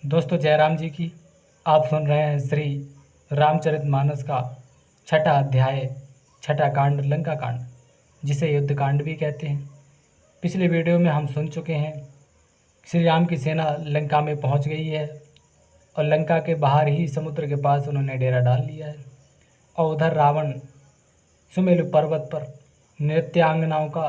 दोस्तों जयराम जी की आप सुन रहे हैं श्री रामचरितमानस का छठा अध्याय छठा कांड लंका कांड, जिसे युद्ध कांड भी कहते हैं। पिछले वीडियो में हम सुन चुके हैं श्री राम की सेना लंका में पहुंच गई है और लंका के बाहर ही समुद्र के पास उन्होंने डेरा डाल लिया है। और उधर रावण सुमेरु पर्वत पर नृत्यांगनाओं का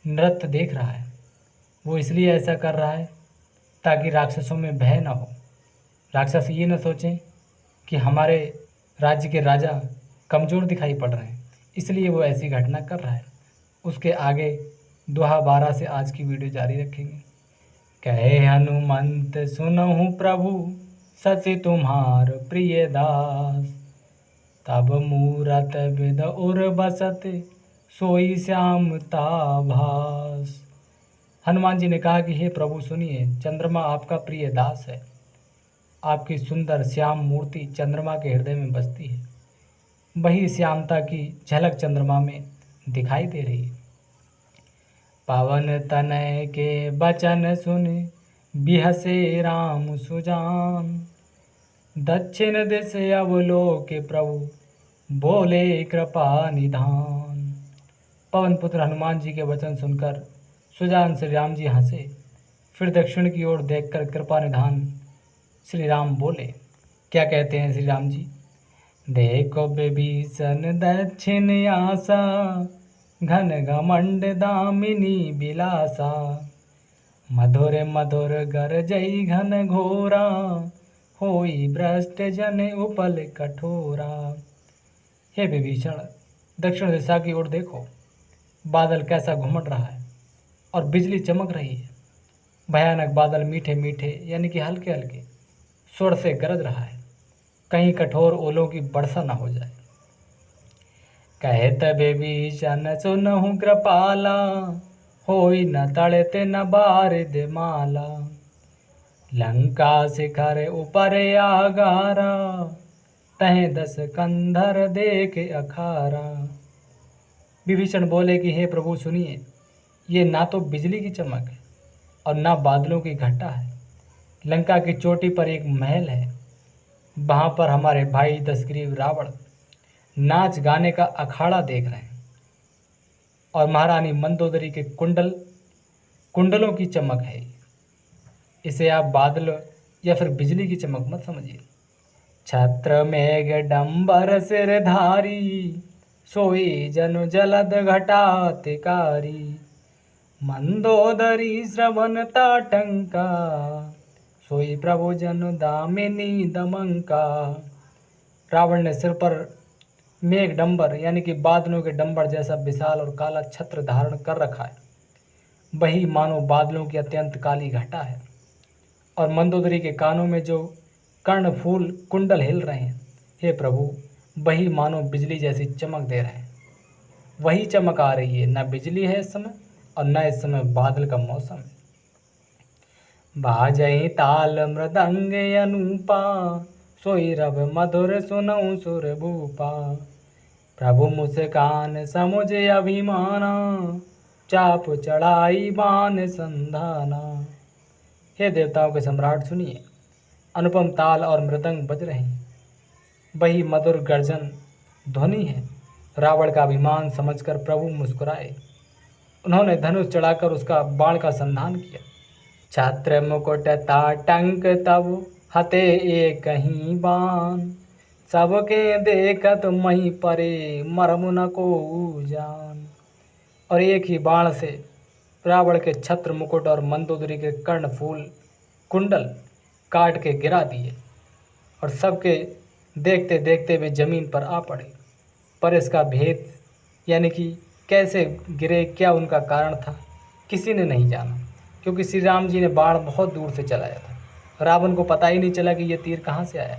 नृत्य देख रहा है। वो इसलिए ऐसा कर रहा है ताकि राक्षसों में भय न हो, राक्षस ये न सोचें कि हमारे राज्य के राजा कमज़ोर दिखाई पड़ रहे हैं, इसलिए वो ऐसी घटना कर रहा है। उसके आगे दोहा 12 से आज की वीडियो जारी रखेंगे। कहे हनुमंत सुनहु प्रभु सचि तुम्हार प्रिय दास, तब मूरत विद उर बसत सोई श्याम ताभास। हनुमान जी ने कहा कि हे प्रभु सुनिए, चंद्रमा आपका प्रिय दास है। आपकी सुंदर श्याम मूर्ति चंद्रमा के हृदय में बसती है। वही श्यामता की झलक चंद्रमा में दिखाई दे रही है। पवन तनय के बचन सुन बिहसे राम सुजान, दक्षिण दिश अवलोके प्रभु बोले कृपा निधान। पवन पुत्र हनुमान जी के वचन सुनकर सुजान श्री राम जी हंसे, फिर दक्षिण की ओर देखकर कृपा निधान श्री राम बोले। क्या कहते हैं श्री राम जी? देखो विभीषण दक्षिण आशा, घन घमंड दामिनी बिलासा, मधुर मधुर गरजई घन घोरा, होई भ्रष्ट जन उपल कठोरा। हे विभीषण, दक्षिण दिशा की ओर देखो, बादल कैसा घुमट रहा है और बिजली चमक रही है। भयानक बादल मीठे मीठे यानी कि हल्के हल्के स्वर से गरज रहा है, कहीं कठोर ओलों की वर्षा न हो जाए। कहत विभीषण सुनहु कृपाला, होई न तड़ते न बारिद माला, लंका शिखर ऊपर आगारा, तहें 10 कंधर देख अखारा। विभीषण बोले कि हे प्रभु सुनिए, ये ना तो बिजली की चमक है और ना बादलों की घटा है। लंका की चोटी पर एक महल है, वहाँ पर हमारे भाई दशग्रीव रावण नाच गाने का अखाड़ा देख रहे हैं और महारानी मंदोदरी के कुंडलों की चमक है। इसे आप बादल या फिर बिजली की चमक मत समझिए। छत्र मेघ डंबर सिरधारी, सोई जनु जलद घटातिकारी, मंदोदरी श्रवण ताटंका, सोई प्रभु जनु दामिनी दमंका। रावण ने सिर पर मेघ डंबर यानी कि बादलों के डंबर जैसा विशाल और काला छत्र धारण कर रखा है। वही मानो बादलों की अत्यंत काली घटा है और मंदोदरी के कानों में जो कर्णफूल कुंडल हिल रहे हैं, हे प्रभु वही मानो बिजली जैसी चमक दे रहे हैं। वही चमक आ रही है, न बिजली है इस समय और न इस समय बादल का मौसम है। बाजई ताल मृदंग अनूपा, सोई रव मधुर सुनऊ सुर भूपा, प्रभु मुस्कान समुझ अभिमाना, चाप चढ़ाई बान संधाना। हे देवताओं के सम्राट सुनिए, अनुपम ताल और मृदंग बज रहे हैं। वही मधुर गर्जन ध्वनि है। रावण का अभिमान समझकर प्रभु मुस्कुराए। उन्होंने धनुष चढ़ाकर उसका बाण का संधान किया। छत्र मुकुट ताटंक तब हते एक ही बाण, सबके देखत मही परे मरमु न को जान। और एक ही बाण से रावण के छत्र मुकुट और मंदोदरी के कर्णफूल कुंडल काट के गिरा दिए और सबके देखते देखते वे जमीन पर आ पड़े। पर इसका भेद यानी कि कैसे गिरे, क्या उनका कारण था, किसी ने नहीं जाना, क्योंकि श्री राम जी ने बाण बहुत दूर से चलाया था। रावण को पता ही नहीं चला कि यह तीर कहाँ से आया।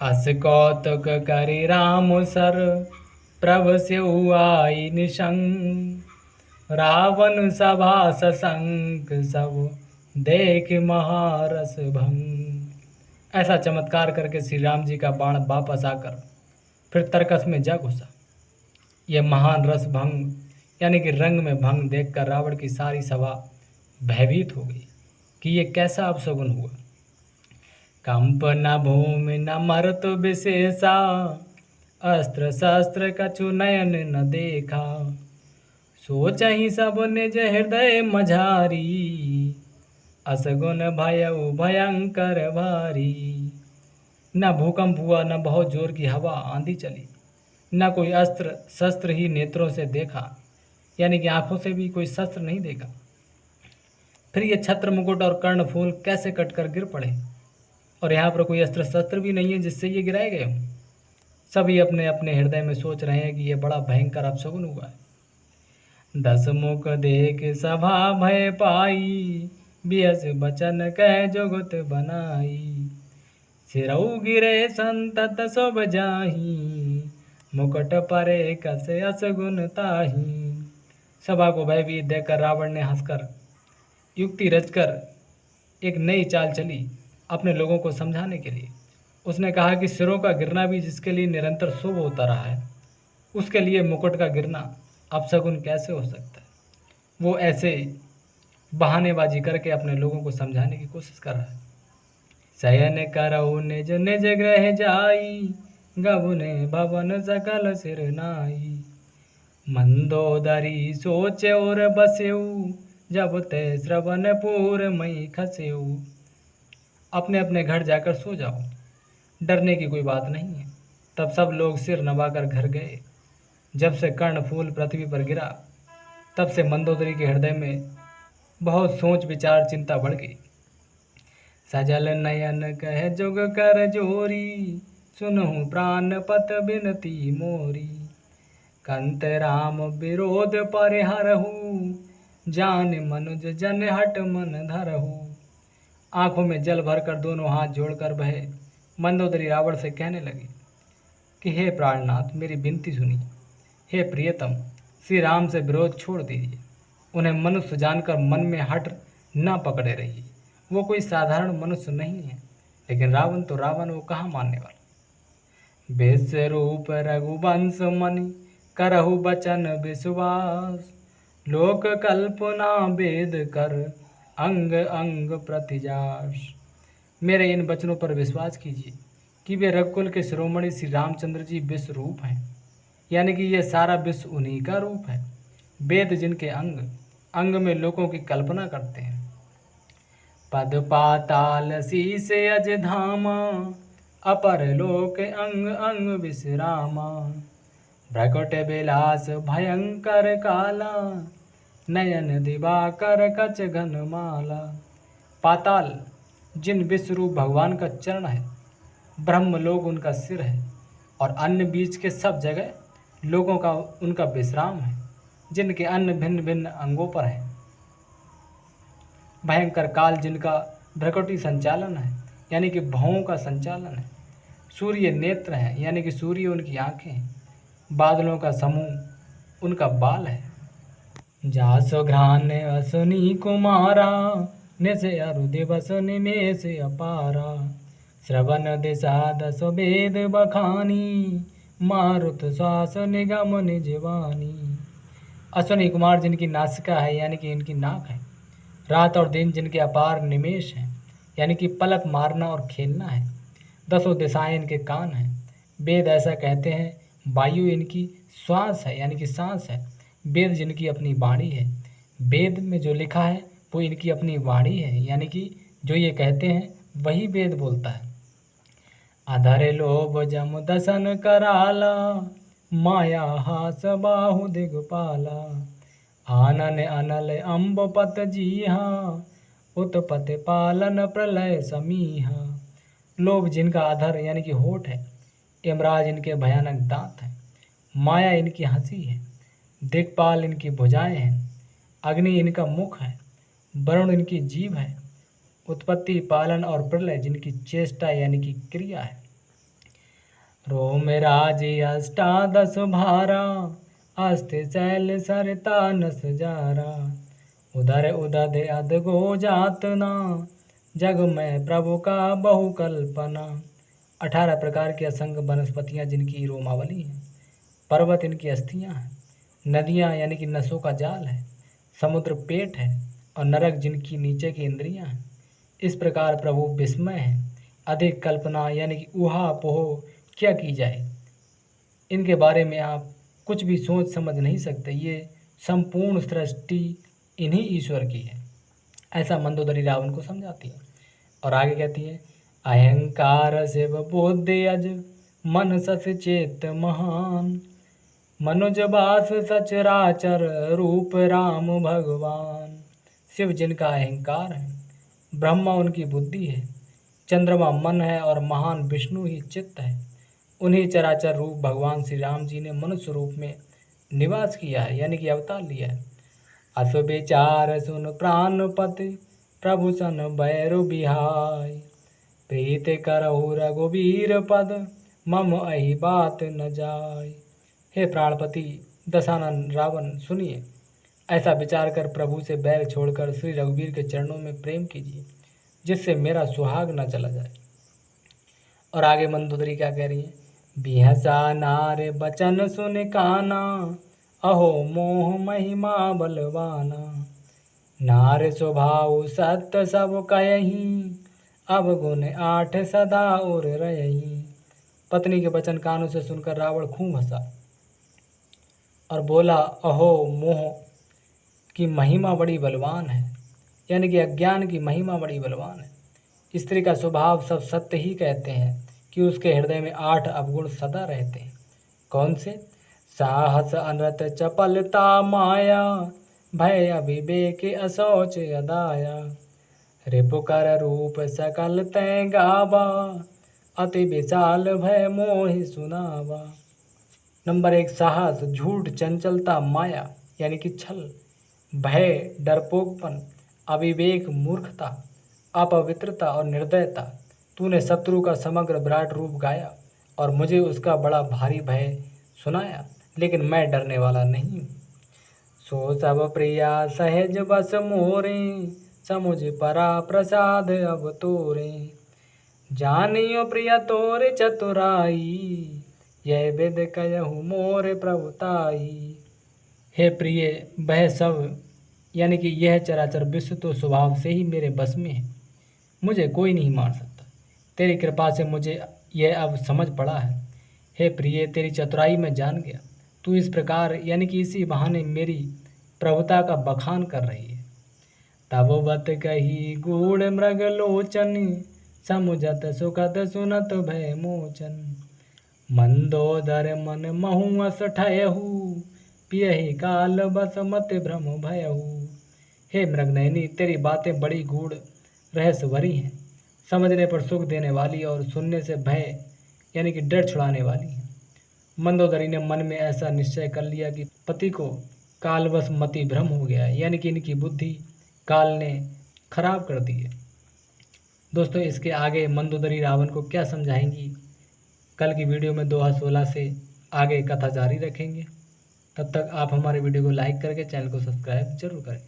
अस कौतुक करि राम सर, प्रभ स्यउ आई निशंक, रावण सभा सशंक सब देख महारस भंग। ऐसा चमत्कार करके श्री राम जी का बाण वापस आकर फिर तरकस में जा घुसा। यह महान रस भंग यानी कि रंग में भंग देखकर रावण की सारी सभा भयभीत हो गई कि ये कैसा अपशगुन हुआ। कंप न भूमि न मर्त विशेषा, अस्त्र शस्त्र कछु नयन न देखा। सोचहि सब निज हृदय मझारी, असगुन भयउ भयंकर भारी। न भूकंप हुआ, न बहुत जोर की हवा आंधी चली, न कोई अस्त्र शस्त्र ही नेत्रों से देखा, यानी कि आंखों से भी कोई शस्त्र नहीं देखा। फिर ये छत्र मुकुट और कर्णफूल कैसे कटकर गिर पड़े, और यहाँ पर कोई अस्त्र शस्त्र भी नहीं है जिससे ये गिराए गए हों। सभी अपने अपने हृदय में सोच रहे हैं कि ये बड़ा भयंकर अपशगुन हुआ है। 10 मुख देख सभा भय पाई, बियस बचन कह जुगत बनाई। सिरऊ गिरे संतत सब जाही, मुकुट परे कसे असगुन ताही। सभा को भयभीत देखकर रावण ने हंसकर युक्ति रचकर एक नई चाल चली अपने लोगों को समझाने के लिए। उसने कहा कि सिरों का गिरना भी जिसके लिए निरंतर शुभ होता रहा है, उसके लिए मुकुट का गिरना अपशगुन कैसे हो सकता है। वो ऐसे बहानेबाजी करके अपने लोगों को समझाने की कोशिश कर रहा है। शयन करऊ निज निज ग्रह जाई, गबुने भवन सकल सिर नाई। मंदोदरी सोचे और बसेऊ, जब ते श्रवण पूर मई खसेऊ। अपने अपने घर जाकर सो जाओ, डरने की कोई बात नहीं है। तब सब लोग सिर नवाकर घर गए। जब से कर्णफूल पृथ्वी पर गिरा, तब से मंदोदरी के हृदय में बहुत सोच विचार चिंता बढ़ गई। सजल नयन कह जुग कर जोरी, सुनहु प्राण पत बिनती मोरी। कंत राम विरोध परिहरहु, जान मनुज जन हट मन धरहु। आंखों में जल भरकर दोनों हाथ जोड़कर वह मंदोदरी रावण से कहने लगी कि हे प्राणनाथ, मेरी विनती सुनिए। हे प्रियतम, श्री राम से विरोध छोड़ दीजिए। उन्हें मनुष्य जानकर मन में हट न पकड़े रहिए। वो कोई साधारण मनुष्य नहीं है, लेकिन रावण तो रावण, वो कहाँ मानने वाला। विश्व रूप रघुवंश मणि, करहु बचन विश्वास। लोक कल्पना वेद कर, अंग अंग प्रतिजास। मेरे इन वचनों पर विश्वास कीजिए कि वे रघुकुल के शिरोमणि श्री रामचंद्र जी विश्व रूप हैं, यानी कि ये सारा विश्व उन्हीं का रूप है। वेद जिनके अंग अंग में लोगों की कल्पना करते हैं। पद पाताल शीस अज धामा, अपर लोक अंग अंग विश्रामा। भ्रकुट विलास भयंकर काला, नयन दिवाकर कच घन माला। पाताल जिन विश्वरूप भगवान का चरण है, ब्रह्मलोक उनका सिर है, और अन्य बीच के सब जगह लोगों का उनका विश्राम है, जिनके अन्य भिन्न भिन्न अंगों पर है। भयंकर काल जिनका भ्रकुटी संचालन है, यानी कि भवों का संचालन है। सूर्य नेत्र हैं, यानी कि सूर्य उनकी आंखें हैं। बादलों का समूह उनका बाल है। जासो घ्राण असुनी कुमारा, निसे अरु दिवस निमेष अपारा। श्रवण दिशा दस वेद बखानी, मारुत श्वास निगम निजवानी। अश्वनी कुमार जिनकी नासिका है, यानी कि इनकी नाक है। रात और दिन जिनके अपार निमेष हैं, यानी कि पलक मारना और खेलना है। 10 दिशाएं इनके कान हैं। वेद ऐसा कहते हैं। वायु इनकी श्वास है, यानी कि सांस है। वेद जिनकी अपनी वाणी है। वेद में जो लिखा है वो इनकी अपनी वाणी है, यानी कि जो ये कहते हैं वही वेद बोलता है। अधरे लोभ जम दसन कराला, माया हास बाहु दिगपाला। आनन अनल अम्ब पत जीहा, उत्पत पालन प्रलय समीहा। लोभ जिनका अधर यानी कि होठ है। यमराज इनके भयानक दांत हैं। माया इनकी हंसी है। दिक्पाल इनकी भुजाएं हैं। अग्नि इनका मुख है। वरुण इनकी जीभ है। उत्पत्ति, पालन और प्रलय जिनकी चेष्टा यानी कि क्रिया है। रोम राज अष्टादश भारा, अस्ति शैल सरिता नस जारा। उदर उदद अदगो जातना, जग में प्रभु का बहु कल्पना। 18 प्रकार की असंख्य वनस्पतियाँ जिनकी रोमावली हैं। पर्वत इनकी अस्थियाँ हैं। नदियाँ यानी कि नसों का जाल है। समुद्र पेट है और नरक जिनकी नीचे की इंद्रियाँ हैं। इस प्रकार प्रभु विस्मय है। अधिक कल्पना यानी कि ऊहा-पोह क्या की जाए। इनके बारे में आप कुछ भी सोच समझ नहीं सकते। ये संपूर्ण सृष्टि इन्हीं ईश्वर की है। ऐसा मंदोदरी रावण को समझाती है और आगे कहती है, अहंकार शिव बुद्धि अज मन सस चेत महान, मनुज बास सचराचर रूप राम भगवान। शिव जिनका अहंकार है, ब्रह्मा उनकी बुद्धि है, चंद्रमा मन है और महान विष्णु ही चित्त है। उन्हीं चराचर रूप भगवान श्री राम जी ने मनुष्य रूप में निवास किया है, यानी कि अवतार लिया है। अस विचार सुन प्राणपति प्रभु सन बैरु बिहाय, प्रीत करहु रघुवीर पद मम अहि बात न जाय। हे प्राणपति दशानन रावण, सुनिए, ऐसा विचार कर प्रभु से बैर छोड़कर श्री रघुवीर के चरणों में प्रेम कीजिए, जिससे मेरा सुहाग न चला जाए। और आगे मंदोदरी क्या कह रही है, बिहसा नारे बचन सुन काना, अहो मोह महिमा बलवाना, नार स्वभाव सत्य सब कयहि, अब गुण 8 सदा और रयहि। पत्नी के वचन कानों से सुनकर रावण खूब हंसा और बोला, अहो मोह की महिमा बड़ी बलवान है, यानी कि अज्ञान की महिमा बड़ी बलवान है। स्त्री का स्वभाव सब सत्य ही कहते हैं कि उसके हृदय में 8 अवगुण सदा रहते हैं। कौन से? साहस अनृत चपलता माया, भय अविवेक अशौच अदाया, रिपुकर रूप सकल तै गावा, अति विशाल भय मोहि सुनावा। नंबर 1, साहस, झूठ, चंचलता, माया यानी कि छल, भय, डरपोकपन, अविवेक, मूर्खता, अपवित्रता और निर्दयता। तूने शत्रु का समग्र विराट रूप गाया और मुझे उसका बड़ा भारी भय सुनाया, लेकिन मैं डरने वाला नहीं हूँ। सो सब प्रिया सहज बस मोरे, समुझ परा प्रसाद अब तोरे, जानियो प्रिया तोरे चतुराई, यह विद कहूँ मोरे प्रभुताई। हे प्रिय, वह सब यानी कि यह चराचर विश्व तो स्वभाव से ही मेरे बस में है, मुझे कोई नहीं मार सकता। तेरी कृपा से मुझे यह अब समझ पड़ा है। हे प्रिय, तेरी चतुराई में जान गया। तू इस प्रकार यानी कि इसी बहाने मेरी प्रभुता का बखान कर रही है। तब बत कही गूढ़ मृग लोचन, समुझत सुखद सुनत भय मोचन, मंदोदर मन महुअस ठयहु, पियहि काल बस मत भ्रम भयहु। हे मृगनयनी, तेरी बातें बड़ी गूढ़ रहस्यभरी हैं, समझने पर सुख देने वाली और सुनने से भय यानी कि डर छुड़ाने वाली हैं। मंदोदरी ने मन में ऐसा निश्चय कर लिया कि पति को कालवश मति भ्रम हो गया है, यानी कि इनकी बुद्धि काल ने खराब कर दी है। दोस्तों, इसके आगे मंदोदरी रावण को क्या समझाएंगी, कल की वीडियो में 2016 से आगे कथा जारी रखेंगे। तब तक आप हमारे वीडियो को लाइक करके चैनल को सब्सक्राइब जरूर करें।